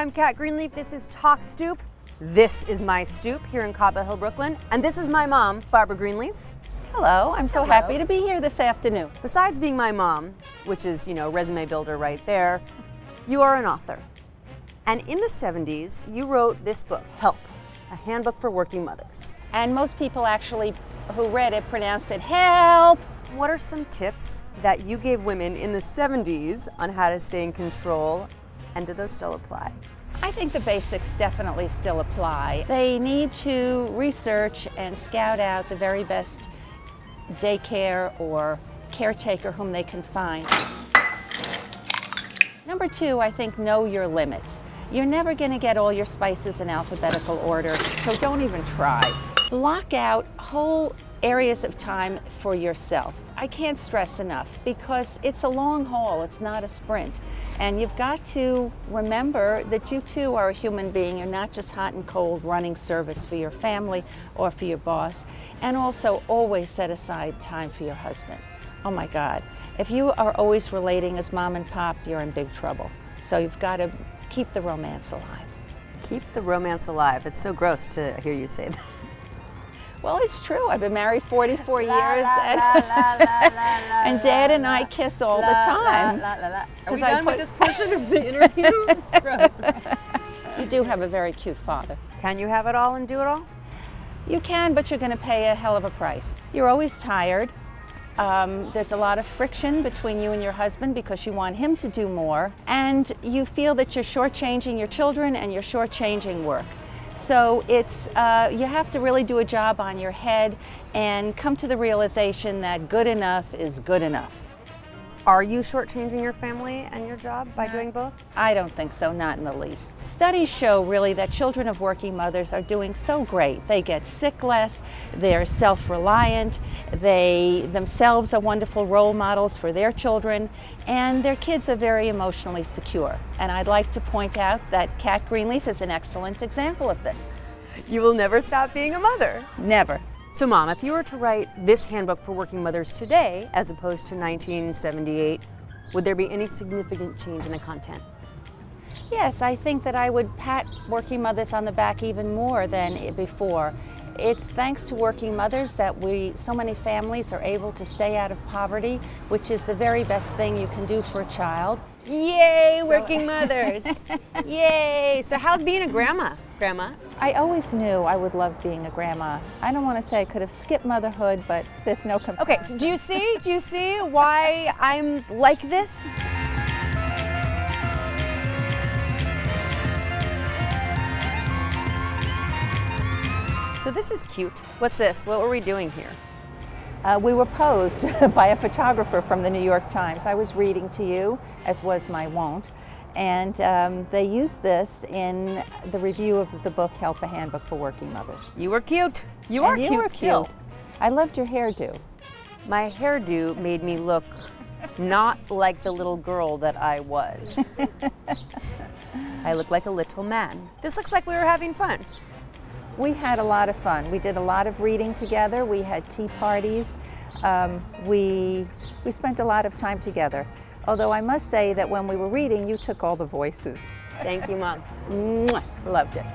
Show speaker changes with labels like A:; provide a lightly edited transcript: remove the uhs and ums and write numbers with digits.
A: I'm Cat Greenleaf. This is Talk Stoop. This is my stoop here in Cobble Hill, Brooklyn. And this is my mom, Barbara Greenleaf.
B: Hello, I'm so happy to be here this afternoon.
A: Besides being my mom, which is, resume builder right there, you are an author. And in the 70s, you wrote this book, Help, a handbook for working mothers.
B: And most people actually who read it pronounced it help.
A: What are some tips that you gave women in the 70s on how to stay in control, and do those still apply?
B: I think the basics definitely still apply. They need to research and scout out the very best daycare or caretaker whom they can find. Number two, I think know your limits. You're never going to get all your spices in alphabetical order, so don't even try. Block out whole areas of time for yourself. I can't stress enough because it's a long haul, it's not a sprint. And you've got to remember that you too are a human being. You're not just hot and cold running service for your family or for your boss. And also always set aside time for your husband. Oh my God, if you are always relating as mom and pop, you're in big trouble. So you've got to keep the romance alive.
A: Keep the romance alive. It's so gross to hear you say that.
B: Well, it's true. I've been married 44 years, and Dad and I kiss all the time.
A: Are we done with this portion of the interview? It's gross.
B: You do have a very cute father.
A: Can you have it all and do it all?
B: You can, but you're going to pay a hell of a price. You're always tired. There's a lot of friction between you and your husband because you want him to do more, and you feel that you're shortchanging your children and you're shortchanging work. So it's, you have to really do a job on your head and come to the realization that good enough is good enough.
A: Are you shortchanging your family and your job by doing both?
B: I don't think so, not in the least. Studies show really that children of working mothers are doing so great. They get sick less, they're self-reliant, they themselves are wonderful role models for their children, and their kids are very emotionally secure. And I'd like to point out that Cat Greenleaf is an excellent example of this.
A: You will never stop being a mother.
B: Never.
A: So Mom, if you were to write this handbook for working mothers today, as opposed to 1978, would there be any significant change in the content?
B: Yes, I think that I would pat working mothers on the back even more than before. It's thanks to working mothers that so many families are able to stay out of poverty, which is the very best thing you can do for a child.
A: Yay, working mothers! Yay! So how's being a grandma? Grandma?
B: I always knew I would love being a grandma. I don't want to say I could have skipped motherhood, but there's no comparison.
A: Okay, so do you see why I'm like this? So this is cute. What's this? What were we doing here?
B: We were posed by a photographer from the New York Times. I was reading to you, as was my wont, and they used this in the review of the book, Help, a Handbook for Working Mothers.
A: You were cute. You are cute still.
B: I loved your hairdo.
A: My hairdo made me look not like the little girl that I was. I look like a little man. This looks like we were having fun.
B: We had a lot of fun. We did a lot of reading together. We had tea parties. We spent a lot of time together. Although I must say that when we were reading, you took all the voices.
A: Thank you, Mom.
B: Mwah. Loved it.